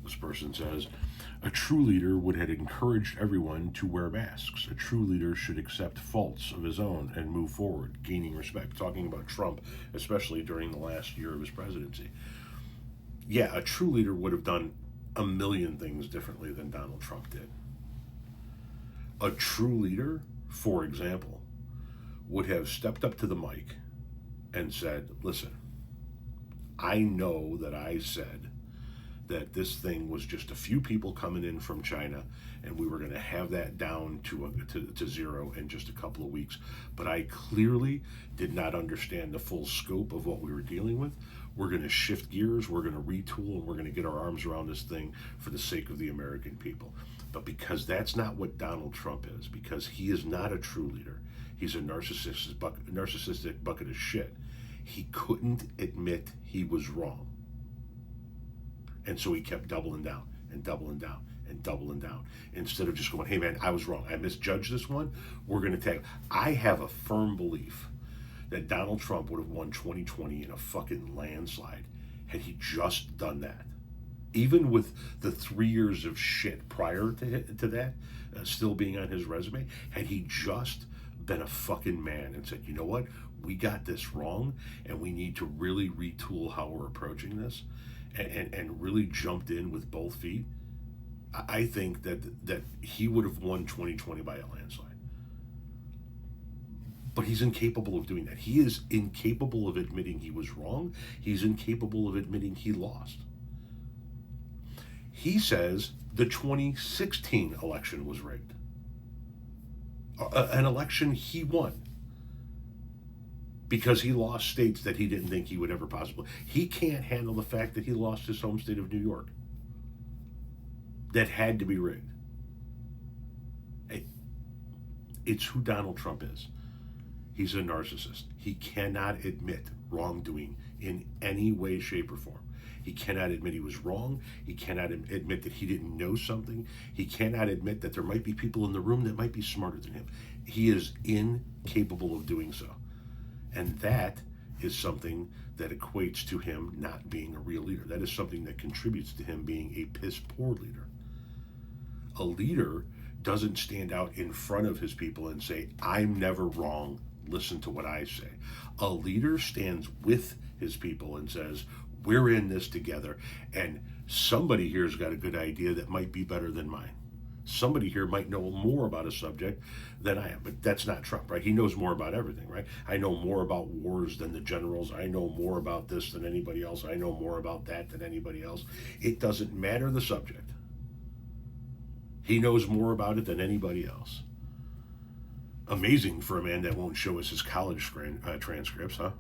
This person says, a true leader would have encouraged everyone to wear masks. A true leader should accept faults of his own and move forward, gaining respect. Talking about Trump, especially during the last year of his presidency. Yeah, a true leader would have done a million things differently than Donald Trump did. A true leader, for example, would have stepped up to the mic and said, listen, I know that I said that this thing was just a few people coming in from China and we were going to have that down to zero in just a couple of weeks. But I clearly did not understand the full scope of what we were dealing with. We're going to shift gears, we're going to retool, and we're going to get our arms around this thing for the sake of the American people. But because that's not what Donald Trump is, because he is not a true leader, he's a narcissistic bucket of shit, he couldn't admit he was wrong. And so he kept doubling down and doubling down and doubling down. Instead of just going, hey man, I was wrong. I misjudged this one. We're going to take. I have a firm belief that Donald Trump would have won 2020 in a fucking landslide had he just done that. Even with the 3 years of shit prior to that still being on his resume, had he just been a fucking man and said, you know what, we got this wrong and we need to really retool how we're approaching this, and really jumped in with both feet, I think that he would have won 2020 by a landslide. But he's incapable of doing that. He is incapable of admitting he was wrong. He's incapable of admitting he lost. He says the 2016 election was rigged. An election he won because he lost states that he didn't think he would ever possibly. He can't handle the fact that he lost his home state of New York. That had to be rigged. It's who Donald Trump is. He's a narcissist. He cannot admit wrongdoing in any way, shape, or form. He cannot admit he was wrong. He cannot admit that he didn't know something. He cannot admit that there might be people in the room that might be smarter than him. He is incapable of doing so. And that is something that equates to him not being a real leader. That is something that contributes to him being a piss poor leader. A leader doesn't stand out in front of his people and say, I'm never wrong, listen to what I say. A leader stands with his people and says, we're in this together, and somebody here's got a good idea that might be better than mine. Somebody here might know more about a subject than I am, but that's not Trump, right? He knows more about everything, right? I know more about wars than the generals. I know more about this than anybody else. I know more about that than anybody else. It doesn't matter the subject. He knows more about it than anybody else. Amazing for a man that won't show us his college transcripts, huh?